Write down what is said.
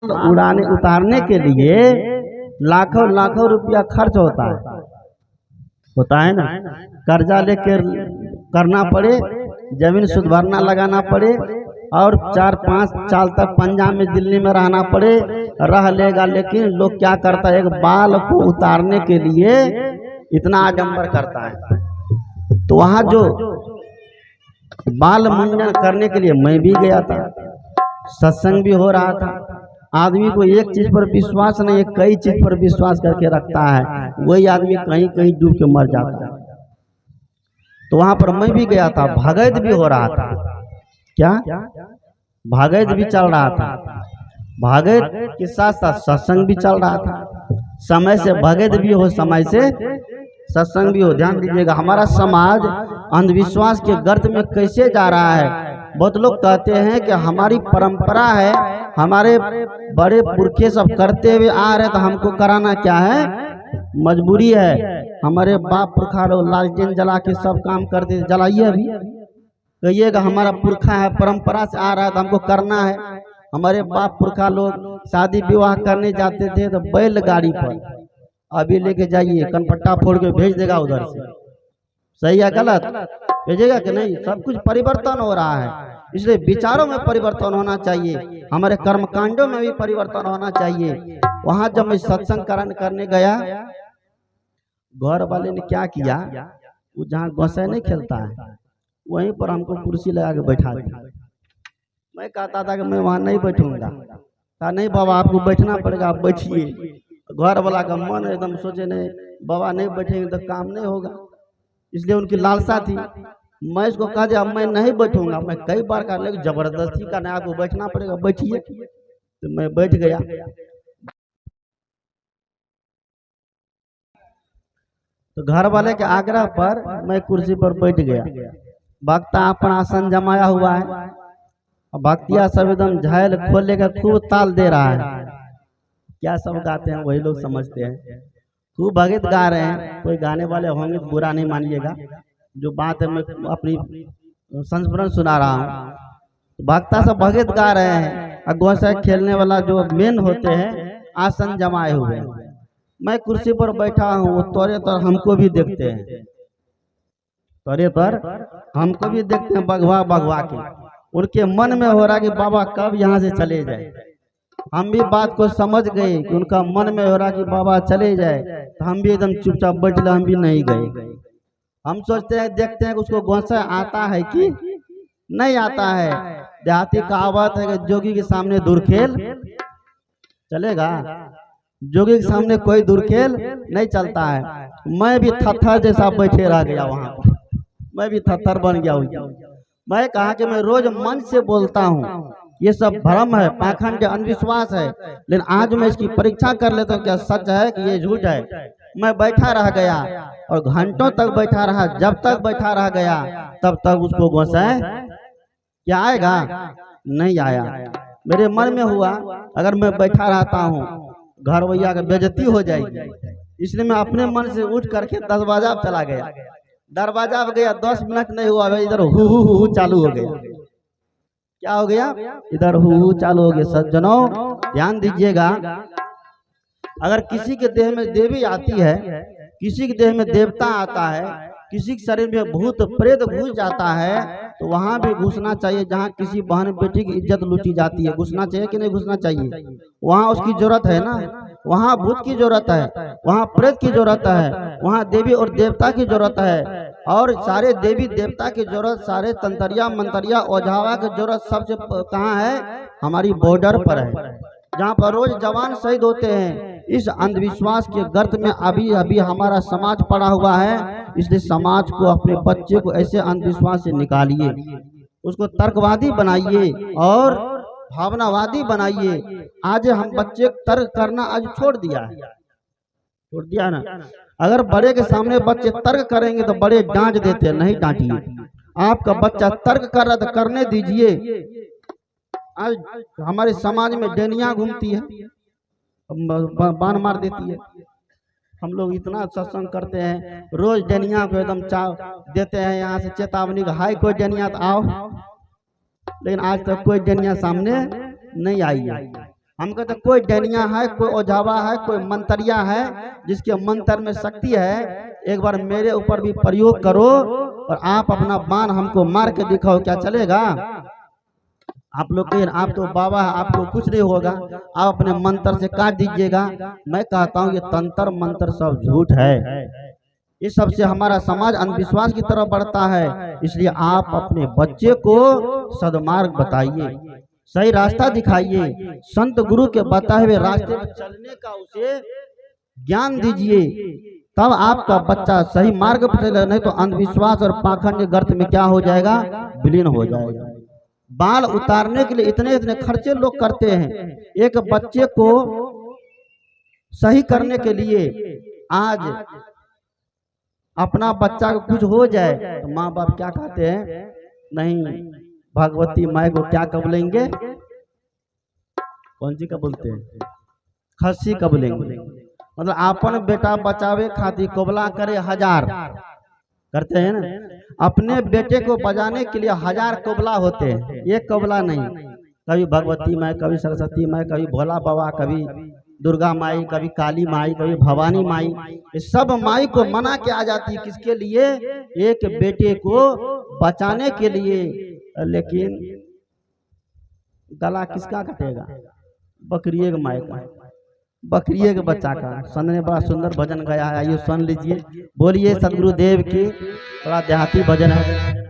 उतारने के लिए लाखों लाखों रुपया खर्च होता है ना। कर्जा लेकर करना पड़े, जमीन सुधारना लगाना पड़े और 4-5 साल तक पंजाब में दिल्ली में रहना पड़े, रह लेगा। लेकिन लोग क्या करता है, एक बाल को उतारने के लिए इतना आडंबर करता है। तो वहां जो बाल मुंडन करने के लिए मैं भी गया था, सत्संग भी हो रहा था। आदमी को एक चीज पर विश्वास नहीं है, कई चीज पर विश्वास करके रखता है, वही आदमी कहीं कहीं डूब के मर जाता है। तो वहां पर मैं भी गया था, भगत भी हो रहा था। क्या भगत भी चल रहा था, भगत के साथ साथ सत्संग भी चल रहा था। समय से भगत भी हो, समय से सत्संग भी हो। ध्यान दीजिएगा, हमारा समाज अंधविश्वास के गर्त में कैसे जा रहा है। बहुत लोग कहते हैं कि हमारी परंपरा है, हमारे बड़े पुरखे सब करते हुए आ रहे तो हमको कराना क्या है, मजबूरी है। हमारे बाप पुरखा लोग लालटेन जला के सब काम करते, जलाइए अभी, कहिएगा हमारा पुरखा है, परंपरा से आ रहा है तो हमको करना है। हमारे बाप पुरखा लोग शादी विवाह करने जाते थे तो बैलगाड़ी पर, अभी लेके जाइए, कनपट्टा फोड़ के भेज देगा उधर से। सही है गलत, भेजेगा कि नहीं? सब कुछ परिवर्तन हो रहा है, इसलिए विचारों में परिवर्तन होना चाहिए, हमारे कर्मकांडों में भी परिवर्तन होना चाहिए। वहां जब मैं सत्संग करने गया, घर वाले ने क्या किया, वो जहाँ गोसाई नहीं खेलता है वहीं पर हमको कुर्सी लगा के बैठा दिया। मैं कहता था कि मैं वहां नहीं बैठूंगा, कहा नहीं बाबा आपको बैठना पड़ेगा, आप बैठिए। घर वाला का मन एकदम सोचे नहीं बाबा नहीं बैठेंगे तो काम नहीं होगा, इसलिए उनकी लालसा थी। मैं इसको कहा दिया मैं नहीं बैठूंगा, मैं कई बार कहा, लेकिन जबरदस्ती का नहीं, आपको बैठना पड़ेगा, बैठिए। तो मैं बैठ गया। तो घर वाले के आग्रह पर मैं कुर्सी पर बैठ गया। भक्ता अपन आसन जमाया हुआ है, भक्तिया सब एकदम झायल खोल लेकर खूब ताल दे रहा है। क्या सब गाते हैं वही लोग समझते हैं, खूब भगत गा रहे हैं। कोई गाने वाले होंगे तो बुरा नहीं मानिएगा, जो बात है मैं अपनी संस्मरण सुना रहा हूँ। भक्ता सब भगत गा रहे हैं और गोसाई खेलने वाला जो मेन होते हैं आसन जमाए हुए। मैं कुर्सी पर बैठा हूँ, वो तोरे तर हमको भी देखते हैं, तोरे पर हमको भी देखते हैं, बगवा बगवा के। उनके मन में हो रहा कि बाबा कब यहाँ से चले जाए। हम भी बात को समझ गए कि उनका मन में हो रहा कि बाबा चले जाए, तो हम भी एकदम चुपचाप बैठ ले, हम भी नहीं गए। हम सोचते हैं देखते हैं कि उसको गोसाई आता है कि नहीं आता है। देहाती कहावत है कि जोगी के सामने दुरखेल चलेगा, जोगी के सामने कोई दुरखेल नहीं चलता है। मैं भी थत्थर जैसा बैठे रह गया वहां पर, मैं भी थत्थर बन गया हूँ। मैं कहा कि मैं रोज मन से बोलता हूँ, ये सब भ्रम है, पाखंड अंधविश्वास है, लेकिन आज मैं इसकी परीक्षा कर लेता हूँ क्या सच है कि ये झूठ है। मैं बैठा रह गया और घंटों तक बैठा रहा। जब तक बैठा रह गया तब तक उसको गोसाई क्या आएगा, नहीं आया। मेरे मन में हुआ अगर मैं बैठा रहता हूँ घर भैया का बेइज्जती हो जाएगी, इसलिए मैं अपने मन से उठ करके दरवाजा पर चला गया। दरवाजा पर गया, 10 मिनट नहीं हुआ, इधर हु चालू हो गया। क्या हो गया, इधर हु चालू हो गया। सज्जनों ध्यान दीजिएगा, अगर किसी के देह में देवी आती है, किसी के देह में देवता आता है, किसी के शरीर में भूत प्रेत घुस जाता है, तो वहां भी घुसना चाहिए। जहां किसी बहन बेटी की इज्जत लूटी जाती है, घुसना चाहिए कि नहीं घुसना चाहिए? वहां उसकी जरूरत है ना, वहां भूत की जरूरत है, वहां प्रेत की जरूरत है, वहां देवी और देवता की जरूरत है। और सारे देवी देवता की जरूरत, सारे तंतरिया मंतरिया ओझावा की जरूरत सबसे कहाँ है, हमारी बॉर्डर पर है, जहाँ पर रोज जवान शहीद होते हैं। इस अंधविश्वास के गर्त में अभी अभी हमारा समाज पड़ा हुआ है, इसलिए समाज को, अपने बच्चे को ऐसे अंधविश्वास से निकालिए, उसको तर्कवादी बनाइए और भावनावादी बनाइए। आज हम बच्चे तर्क करना आज छोड़ दिया है, छोड़ दिया ना। अगर बड़े के सामने बच्चे तर्क करेंगे तो बड़े डांट देते हैं, नहीं डांटिए। आपका बच्चा तर्क कर रहा तो करने दीजिए। आज हमारे समाज में डेनिया घूमती है, बाण मार देती है। हम लोग इतना सत्संग करते हैं, रोज डेनिया को एकदम चाव देते हैं, यहाँ से चेतावनी का हाई कोई डेनिया तो आओ, लेकिन आज तक कोई डेनिया सामने नहीं आई है। हम कहते कोई डैनिया है, कोई ओझावा है, कोई मंतरिया है जिसके मंत्र में शक्ति है, एक बार मेरे ऊपर भी प्रयोग करो और आप अपना बाण हमको मार के दिखाओ, क्या चलेगा? आप लोग कहें आप तो बाबा है, आपको कुछ नहीं होगा, आप अपने मंत्र से काट दीजिएगा। मैं कहता हूँ ये तंत्र मंत्र सब झूठ है। इस सबसे हमारा समाज अंधविश्वास की तरफ बढ़ता है। इसलिए आप अपने बच्चे को सद्मार्ग बताइए, सही रास्ता दिखाइए, संत गुरु के बताए हुए रास्ते में चलने का उसे ज्ञान दीजिए, तब आपका बच्चा सही मार्ग पर चलेगा। नहीं तो अंधविश्वास और पाखंड के गर्त में क्या हो जाएगा? विलीन हो जाएगा। बाल उतारने के लिए इतने इतने खर्चे लोग करते हैं। एक बच्चे को सही करने के लिए आज अपना बच्चा को कुछ हो जाए तो माँ बाप क्या कहते हैं? नहीं, भगवती माई को क्या कबलेंगे? कौन सी कबूलते हैं? खस्सी कबलेंगे। मतलब अपन बेटा बचावे खातिर कोबला करे 1000 करते हैं ना। अपने बेटे को बजाने के लिए 1000 कोबला होते हैं, एक कोबला नहीं। कभी भगवती माई, कभी सरस्वती माई, कभी भोला बाबा, कभी दुर्गा माई, कभी काली माई, कभी भवानी माई, ये सब माई को मना के आ जाती है। किसके लिए? एक बेटे को बचाने के लिए। लेकिन गला किसका कटेगा? बकरिए के माई का, बकरिए के बच्चा का। संत ने बड़ा सुंदर भजन गाया है, आइए सुन लीजिए। बोलिए सदगुरुदेव की। बड़ा देहाती भजन है।